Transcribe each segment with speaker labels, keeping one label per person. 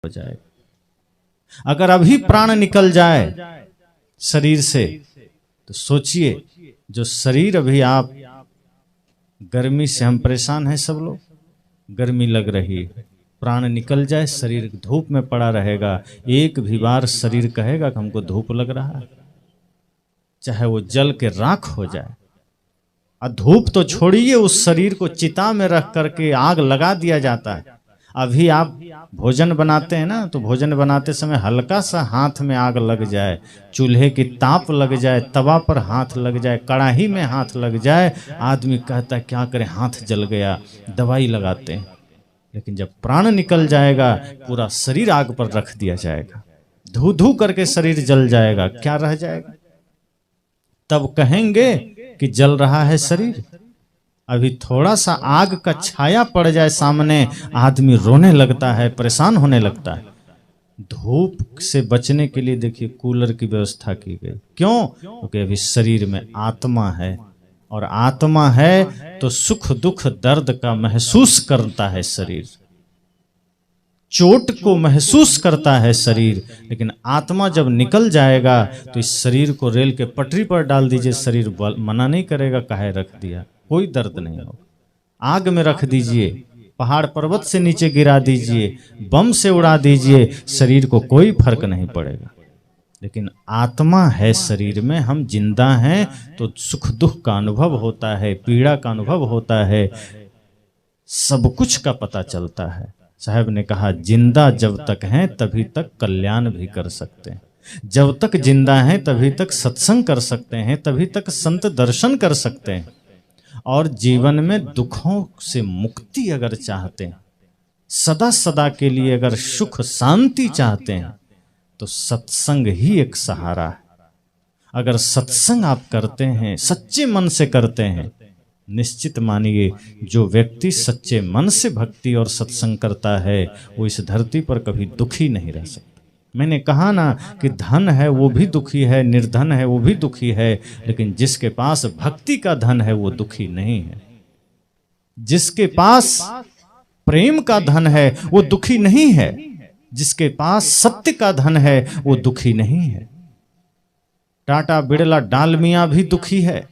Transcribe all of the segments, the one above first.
Speaker 1: हो जाए। अगर अभी प्राण निकल जाए शरीर से तो सोचिए, जो शरीर अभी आप, गर्मी से हम परेशान हैं, सब लोग गर्मी लग रही है, प्राण निकल जाए, शरीर धूप में पड़ा रहेगा, एक भी बार शरीर कहेगा कि हमको धूप लग रहा है, चाहे वो जल के राख हो जाए। और धूप तो छोड़िए, उस शरीर को चिता में रख करके आग लगा दिया जाता है। अभी आप भोजन बनाते हैं ना, तो भोजन बनाते समय हल्का सा हाथ में आग लग जाए, चूल्हे की ताप लग जाए, तवा पर हाथ लग जाए, कढ़ाई में हाथ लग जाए, आदमी कहता है क्या करें, हाथ जल गया, दवाई लगाते हैं। लेकिन जब प्राण निकल जाएगा, पूरा शरीर आग पर रख दिया जाएगा, धू धू करके शरीर जल जाएगा, क्या रह जाएगा? तब कहेंगे कि जल रहा है शरीर। अभी थोड़ा सा आग का छाया पड़ जाए सामने, आदमी रोने लगता है, परेशान होने लगता है। धूप से बचने के लिए देखिए कूलर की व्यवस्था की गई, क्यों? क्योंकि अभी शरीर में आत्मा है, और आत्मा है तो सुख दुख दर्द का महसूस करता है शरीर, चोट को महसूस करता है शरीर। लेकिन आत्मा जब निकल जाएगा तो इस शरीर को रेल के पटरी पर डाल दीजिए, शरीर मना नहीं करेगा, काहे रख दिया, कोई दर्द नहीं हो। आग में रख दीजिए, पहाड़ पर्वत से नीचे गिरा दीजिए, बम से उड़ा दीजिए, शरीर को कोई फर्क नहीं पड़ेगा। लेकिन आत्मा है शरीर में, हम जिंदा हैं तो सुख दुख का अनुभव होता है, पीड़ा का अनुभव होता है, सब कुछ का पता चलता है। साहब ने कहा, जिंदा जब तक हैं तभी तक कल्याण भी कर सकते हैं, जब तक जिंदा हैं तभी तक सत्संग कर सकते हैं, तभी तक संत दर्शन कर सकते हैं। और जीवन में दुखों से मुक्ति अगर चाहते हैं, सदा सदा के लिए अगर सुख शांति चाहते हैं, तो सत्संग ही एक सहारा है। अगर सत्संग आप करते हैं, सच्चे मन से करते हैं, निश्चित मानिए जो व्यक्ति सच्चे मन से भक्ति और सत्संग करता है, वो इस धरती पर कभी दुखी नहीं रह सकता। मैंने कहा ना कि धन है वो भी दुखी है, निर्धन है वो भी दुखी है, लेकिन जिसके पास भक्ति का धन है वो दुखी नहीं है। जिसके पास प्रेम का धन है वो दुखी नहीं है, जिसके पास सत्य का धन है वो दुखी नहीं है। टाटा बिरला डालमिया भी दुखी है।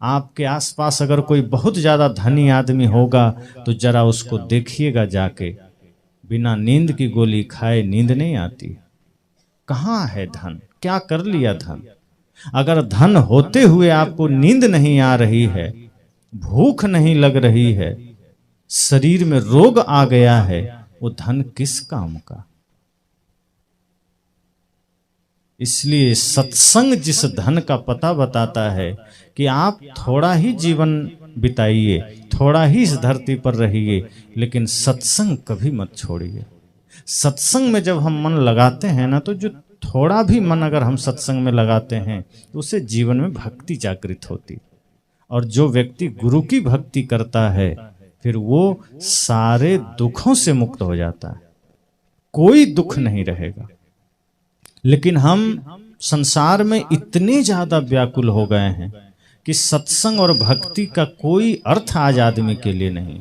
Speaker 1: आपके आसपास अगर कोई बहुत ज्यादा धनी आदमी होगा तो जरा उसको देखिएगा जाके, बिना नींद की गोली खाए नींद नहीं आती। कहाँ है धन? क्या कर लिया धन? अगर धन होते हुए आपको नींद नहीं आ रही है, भूख नहीं लग रही है, शरीर में रोग आ गया है, वो धन किस काम का? इसलिए सत्संग जिस धन का पता बताता है कि आप थोड़ा ही जीवन बिताइए, थोड़ा ही इस धरती पर रहिए, लेकिन सत्संग कभी मत छोड़िए। सत्संग में जब हम मन लगाते हैं ना, तो जो थोड़ा भी मन अगर हम सत्संग में लगाते हैं तो उससे जीवन में भक्ति जागृत होती। और जो व्यक्ति गुरु की भक्ति करता है फिर वो सारे दुखों से मुक्त हो जाता है, कोई दुख नहीं रहेगा। लेकिन हम संसार में इतने ज्यादा व्याकुल हो गए हैं कि सत्संग और भक्ति का कोई अर्थ आज आदमी के लिए नहीं।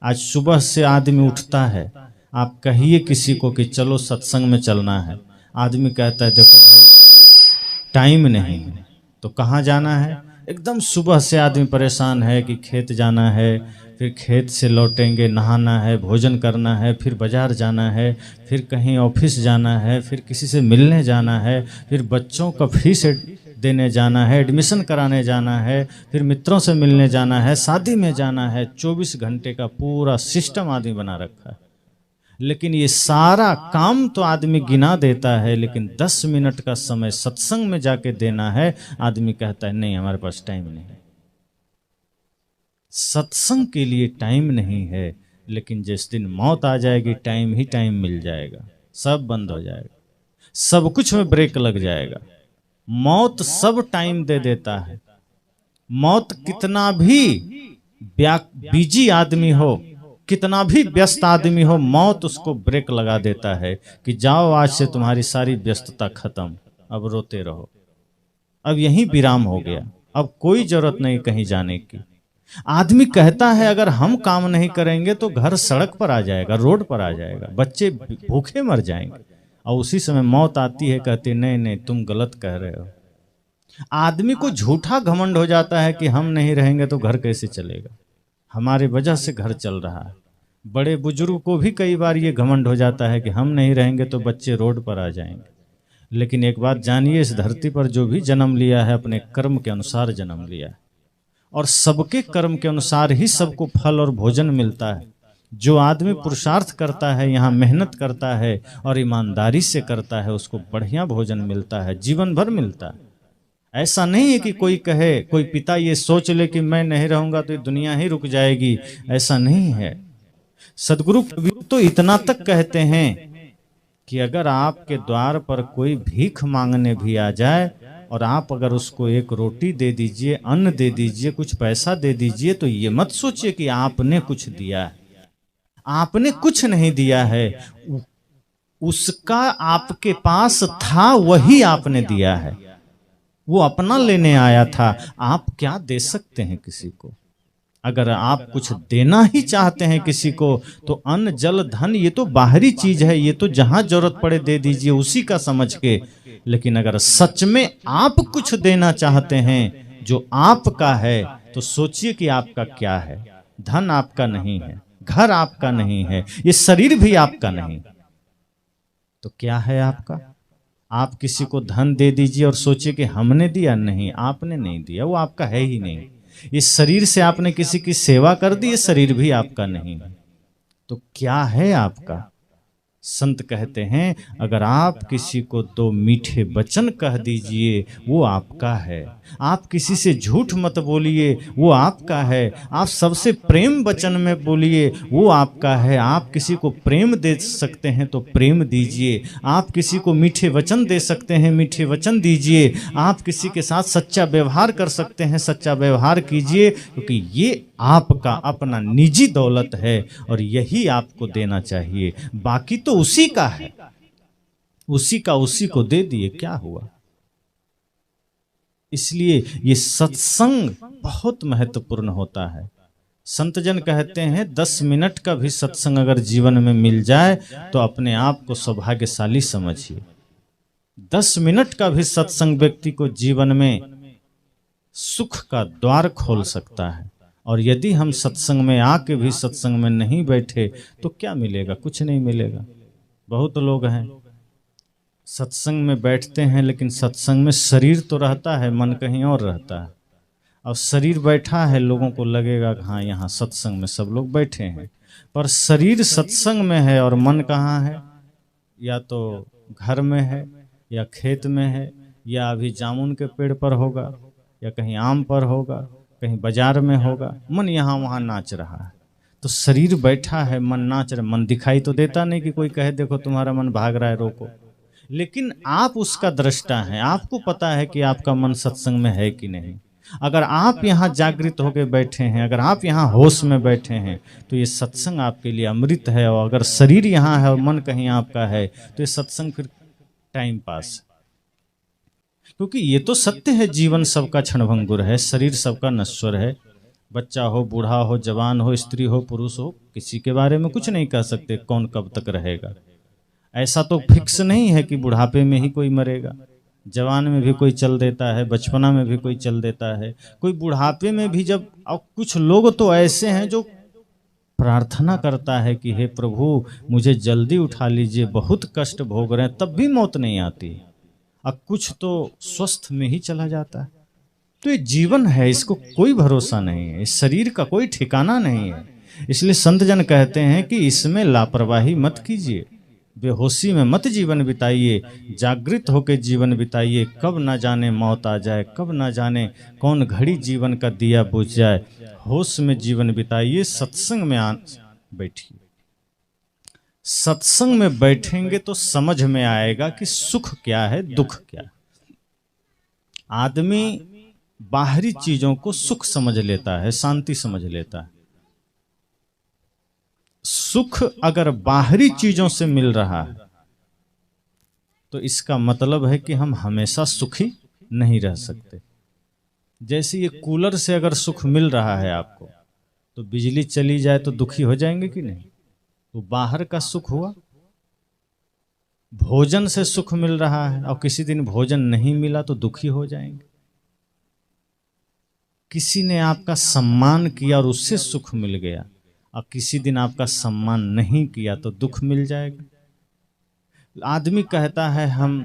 Speaker 1: आज सुबह से आदमी उठता है, आप कहिए किसी को कि चलो सत्संग में चलना है, आदमी कहता है देखो भाई टाइम नहीं है। तो कहाँ जाना है? एकदम सुबह से आदमी परेशान है कि खेत जाना है, फिर खेत से लौटेंगे, नहाना है, भोजन करना है, फिर बाजार जाना है, फिर कहीं ऑफिस जाना है, फिर किसी से मिलने जाना है, फिर बच्चों का फीस देने जाना है, एडमिशन कराने जाना है, फिर मित्रों से मिलने जाना है, शादी में जाना है। 24 घंटे का पूरा सिस्टम आदमी बना रखा है। लेकिन ये सारा काम तो आदमी गिना देता है, लेकिन 10 मिनट का समय सत्संग में जाके देना है, आदमी कहता है नहीं हमारे पास टाइम नहीं है। सत्संग के लिए टाइम नहीं है, लेकिन जिस दिन मौत आ जाएगी टाइम ही टाइम मिल जाएगा, सब बंद हो जाएगा, सब कुछ में ब्रेक लग जाएगा। मौत सब टाइम दे देता है। मौत कितना भी बिजी आदमी हो, कितना भी व्यस्त आदमी हो, मौत उसको ब्रेक लगा देता है कि जाओ आज से तुम्हारी सारी व्यस्तता खत्म, अब रोते रहो, अब यहीं विराम हो गया, अब कोई जरूरत नहीं कहीं जाने की। आदमी कहता है अगर हम काम नहीं करेंगे तो घर सड़क पर आ जाएगा, रोड पर आ जाएगा, बच्चे भूखे मर जाएंगे। और उसी समय मौत आती है, कहती नहीं नहीं तुम गलत कह रहे हो। आदमी को झूठा घमंड हो जाता है कि हम नहीं रहेंगे तो घर कैसे चलेगा, हमारे वजह से घर चल रहा है। बड़े बुजुर्ग को भी कई बार ये घमंड हो जाता है कि हम नहीं रहेंगे तो बच्चे रोड पर आ जाएंगे। लेकिन एक बात जानिए, इस धरती पर जो भी जन्म लिया है अपने कर्म के अनुसार जन्म लिया है, और सबके कर्म के अनुसार ही सबको फल और भोजन मिलता है। जो आदमी पुरुषार्थ करता है, यहाँ मेहनत करता है और ईमानदारी से करता है, उसको बढ़िया भोजन मिलता है, जीवन भर मिलता है। ऐसा नहीं है कि कोई कहे, कोई पिता ये सोच ले कि मैं नहीं रहूंगा तो ये दुनिया ही रुक जाएगी, ऐसा नहीं है। सदगुरु कबीर तो इतना तक कहते हैं कि अगर आपके द्वार पर कोई भीख मांगने भी आ जाए और आप अगर उसको एक रोटी दे दीजिए, अन्न दे दीजिए, कुछ पैसा दे दीजिए, तो ये मत सोचिए कि आपने कुछ दिया है। आपने कुछ नहीं दिया है, उसका आपके पास था वही आपने दिया है, वो अपना लेने आया था। आप क्या दे सकते हैं किसी को? अगर आप कुछ देना ही चाहते हैं किसी को तो अन्न जल धन ये तो बाहरी चीज है, ये तो जहां जरूरत पड़े दे दीजिए उसी का समझ के। लेकिन अगर सच में आप कुछ देना चाहते हैं जो आपका है, तो सोचिए कि आपका क्या है। धन आपका नहीं है, घर आपका नहीं है, ये शरीर भी आपका नहीं, तो क्या है आपका? आप किसी को धन दे दीजिए और सोचिए कि हमने दिया, नहीं, आपने नहीं दिया, वो आपका है ही नहीं। इस शरीर से आपने किसी की सेवा कर दी, ये शरीर भी आपका नहीं है, तो क्या है आपका? संत कहते हैं अगर आप किसी को दो मीठे वचन कह दीजिए वो आपका है। आप किसी से झूठ मत बोलिए, वो आपका है। आप सबसे प्रेम वचन में बोलिए, वो आपका है। आप किसी को प्रेम दे सकते हैं तो प्रेम दीजिए। आप किसी को मीठे वचन दे सकते हैं, मीठे वचन दीजिए। आप किसी के साथ सच्चा व्यवहार कर सकते हैं, सच्चा व्यवहार कीजिए, क्योंकि ये आपका अपना निजी दौलत है और यही आपको देना चाहिए। बाकी तो उसी का है, उसी का उसी को दे दिए, क्या हुआ? इसलिए ये सत्संग बहुत महत्वपूर्ण होता है। संतजन कहते हैं 10 मिनट का भी सत्संग अगर जीवन में मिल जाए तो अपने आप को सौभाग्यशाली समझिए। 10 मिनट का भी सत्संग व्यक्ति को जीवन में सुख का द्वार खोल सकता है। और यदि हम सत्संग में आके भी सत्संग में नहीं बैठे तो क्या मिलेगा? कुछ नहीं मिलेगा। बहुत लोग हैं सत्संग में बैठते हैं लेकिन सत्संग में शरीर तो रहता है, मन कहीं और रहता है। अब शरीर बैठा है, लोगों को लगेगा कि हाँ यहाँ सत्संग में सब लोग बैठे हैं, पर शरीर सत्संग में है और मन कहाँ है? या तो घर में है, या खेत में है, या अभी जामुन के पेड़ पर होगा, या कहीं आम पर होगा, कहीं बाजार में होगा। मन यहाँ वहाँ नाच रहा है, तो शरीर बैठा है, मन नाच रहा है। मन दिखाई तो देता नहीं कि कोई कहे देखो तुम्हारा मन भाग रहा है, रोको। लेकिन आप उसका दृष्टा हैं, आपको पता है कि आपका मन सत्संग में है कि नहीं। अगर आप यहाँ जागृत होकर बैठे हैं, अगर आप यहाँ होश में बैठे हैं, तो ये सत्संग आपके लिए अमृत है। और अगर शरीर यहाँ है और मन कहीं आपका है तो ये सत्संग फिर टाइम पास। क्योंकि ये तो सत्य है, जीवन सबका क्षणभंगुर है, शरीर सबका नश्वर है। बच्चा हो, बूढ़ा हो, जवान हो, स्त्री हो, पुरुष हो, किसी के बारे में कुछ नहीं कह सकते कौन कब तक रहेगा। ऐसा तो फिक्स नहीं है कि बुढ़ापे में ही कोई मरेगा। जवान में भी कोई चल देता है, बचपना में भी कोई चल देता है, कोई बुढ़ापे में भी जब। और कुछ लोग तो ऐसे हैं जो प्रार्थना करता है कि हे प्रभु मुझे जल्दी उठा लीजिए, बहुत कष्ट भोग रहे हैं, तब भी मौत नहीं आती। अब कुछ तो स्वस्थ में ही चला जाता है। तो ये जीवन है, इसको कोई भरोसा नहीं है, इस शरीर का कोई ठिकाना नहीं है। इसलिए संत जन कहते हैं कि इसमें लापरवाही मत कीजिए, बेहोशी में मत जीवन बिताइए, जागृत होकर जीवन बिताइए। कब ना जाने मौत आ जाए, कब ना जाने कौन घड़ी जीवन का दिया बुझ जाए। होश में जीवन बिताइए, सत्संग में बैठिए। सत्संग में बैठेंगे तो समझ में आएगा कि सुख क्या है, दुख क्या है। आदमी बाहरी चीजों को सुख समझ लेता है, शांति समझ लेता है। सुख अगर बाहरी चीजों से मिल रहा है तो इसका मतलब है कि हम हमेशा सुखी नहीं रह सकते। जैसे ये कूलर से अगर सुख मिल रहा है आपको, तो बिजली चली जाए तो दुखी हो जाएंगे कि नहीं? तो बाहर का सुख हुआ। भोजन से सुख मिल रहा है और किसी दिन भोजन नहीं मिला तो दुखी हो जाएंगे। किसी ने आपका सम्मान किया और उससे सुख मिल गया, और किसी दिन आपका सम्मान नहीं किया तो दुख मिल जाएगा। आदमी कहता है हम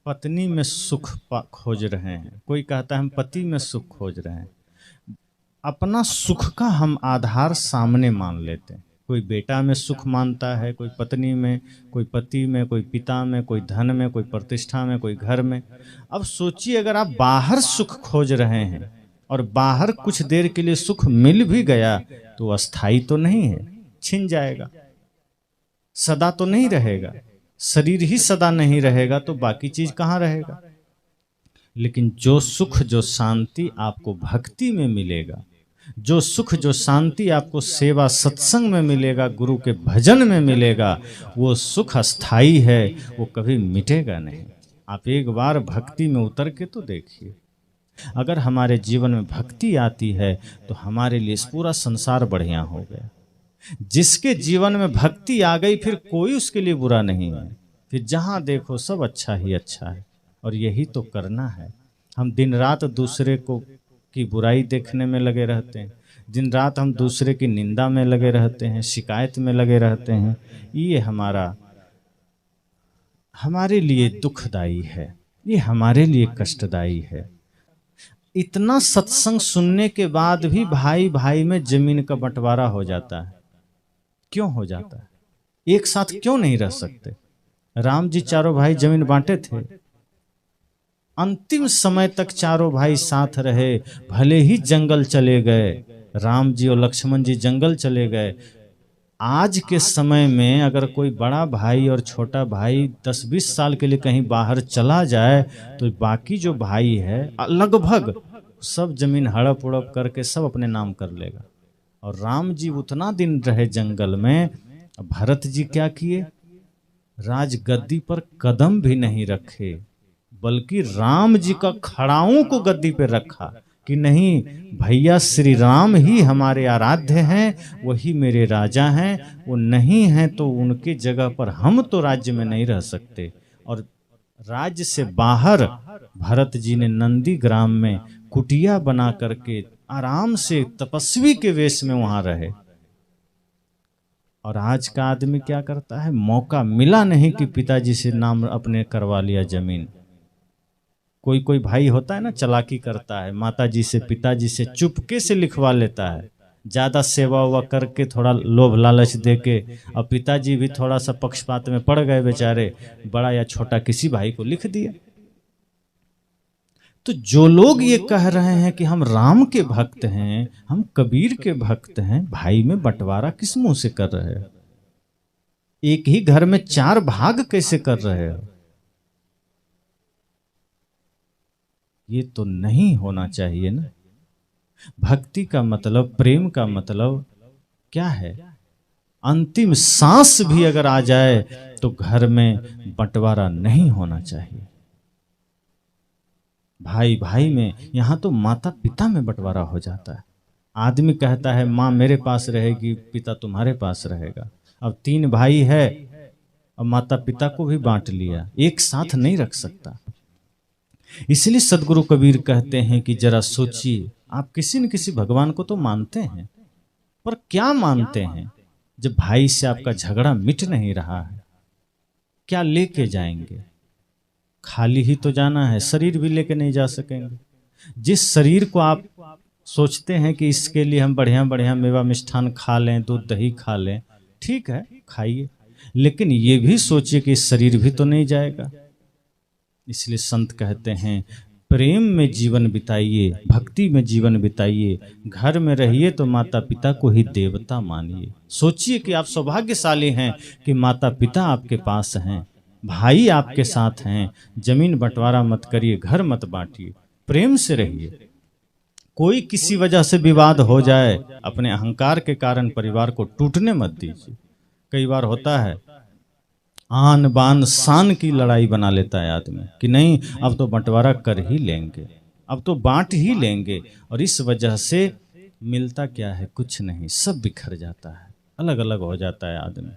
Speaker 1: पत्नी में सुख खोज रहे हैं, कोई कहता है हम पति में सुख खोज रहे हैं। अपना सुख का हम आधार सामने मान लेते हैं। कोई बेटा में सुख मानता है, कोई पत्नी में, कोई पति में, कोई पिता में, कोई धन में, कोई प्रतिष्ठा में, कोई घर में। अब सोचिए अगर आप बाहर सुख खोज रहे हैं और बाहर कुछ देर के लिए सुख मिल भी गया तो अस्थाई तो नहीं है, छिन जाएगा, सदा तो नहीं रहेगा। शरीर ही सदा नहीं रहेगा तो बाकी चीज कहाँ रहेगा। लेकिन जो सुख जो शांति आपको भक्ति में मिलेगा, जो सुख जो शांति आपको सेवा सत्संग में मिलेगा, गुरु के भजन में मिलेगा, वो सुख अस्थाई है, वो कभी मिटेगा नहीं। आप एक बार भक्ति में उतर के तो देखिए। अगर हमारे जीवन में भक्ति आती है तो हमारे लिए पूरा संसार बढ़िया हो गया। जिसके जीवन में भक्ति आ गई फिर कोई उसके लिए बुरा नहीं है, फिर जहाँ देखो सब अच्छा ही अच्छा है। और यही तो करना है। हम दिन रात दूसरे को की बुराई देखने में लगे रहते हैं, दिन रात हम दूसरे की निंदा में लगे रहते हैं, शिकायत में लगे रहते हैं। ये हमारे लिए दुखदाई है, ये हमारे लिए कष्टदायी है। इतना सत्संग सुनने के बाद भी भाई भाई में जमीन का बंटवारा हो जाता है। क्यों हो जाता है? एक साथ क्यों नहीं रह सकते? राम जी चारों भाई जमीन बांटे थे, अंतिम समय तक चारों भाई साथ रहे, भले ही जंगल चले गए, राम जी और लक्ष्मण जी जंगल चले गए। आज के समय में अगर कोई बड़ा भाई और छोटा भाई 10-20 साल के लिए कहीं बाहर चला जाए तो बाकी जो भाई है लगभग सब जमीन हड़प उड़प करके सब अपने नाम कर लेगा। और राम जी उतना दिन रहे जंगल में, भरत जी क्या किए? राज गद्दी पर कदम भी नहीं रखे, बल्कि राम जी का खड़ाऊं को गद्दी पे रखा कि नहीं भैया श्री राम ही हमारे आराध्य हैं, वही मेरे राजा हैं, वो नहीं हैं तो उनके जगह पर हम तो राज्य में नहीं रह सकते। और राज्य से बाहर भरत जी ने नंदी ग्राम में कुटिया बना करके आराम से तपस्वी के वेश में वहां रहे। और आज का आदमी क्या करता है? मौका मिला नहीं कि पिताजी से नाम अपने करवा लिया जमीन। कोई कोई भाई होता है ना, चालाकी करता है, माताजी से पिताजी से चुपके से लिखवा लेता है, ज्यादा सेवा हुआ करके थोड़ा लोभ लालच देके। और पिताजी भी थोड़ा सा पक्षपात में पड़ गए बेचारे, बड़ा या छोटा किसी भाई को लिख दिया। तो जो लोग ये कह रहे हैं कि हम राम के भक्त हैं, हम कबीर के भक्त हैं, भाई में बंटवारा किस मुंह से कर रहे हो? एक ही घर में 4 भाग कैसे कर रहे हो? ये तो नहीं होना चाहिए ना। भक्ति का मतलब, प्रेम का मतलब क्या है? अंतिम सांस भी अगर आ जाए तो घर में बंटवारा नहीं होना चाहिए। भाई भाई में, यहां तो माता पिता में बंटवारा हो जाता है। आदमी कहता है माँ मेरे पास रहेगी, पिता तुम्हारे पास रहेगा। अब 3 भाई है और माता पिता को भी बांट लिया, एक साथ नहीं रख सकता। इसलिए सदगुरु कबीर कहते हैं कि जरा सोचिए, आप किसी न किसी भगवान को तो मानते हैं, पर क्या मानते हैं? जब भाई से आपका झगड़ा मिट नहीं रहा है, क्या लेके जाएंगे? खाली ही तो जाना है, शरीर भी लेके नहीं जा सकेंगे। जिस शरीर को आप सोचते हैं कि इसके लिए हम बढ़िया बढ़िया मेवा मिष्ठान खा लें, दूध दही खा लें, ठीक है खाइए, लेकिन ये भी सोचिए कि इस शरीर भी तो नहीं जाएगा। इसलिए संत कहते हैं प्रेम में जीवन बिताइए, भक्ति में जीवन बिताइए, घर में रहिए तो माता पिता को ही देवता मानिए। सोचिए कि आप सौभाग्यशाली हैं कि माता पिता आपके पास हैं, भाई आपके साथ हैं। जमीन बंटवारा मत करिए, घर मत बांटिए, प्रेम से रहिए। कोई किसी वजह से विवाद हो जाए, अपने अहंकार के कारण परिवार को टूटने मत दीजिए। कई बार होता है आन बान शान की लड़ाई बना लेता है आदमी कि नहीं अब तो बंटवारा कर ही लेंगे। अब तो बांट ही लेंगे, और इस वजह से मिलता क्या है, कुछ नहीं, सब बिखर जाता है, अलग अलग हो जाता है आदमी।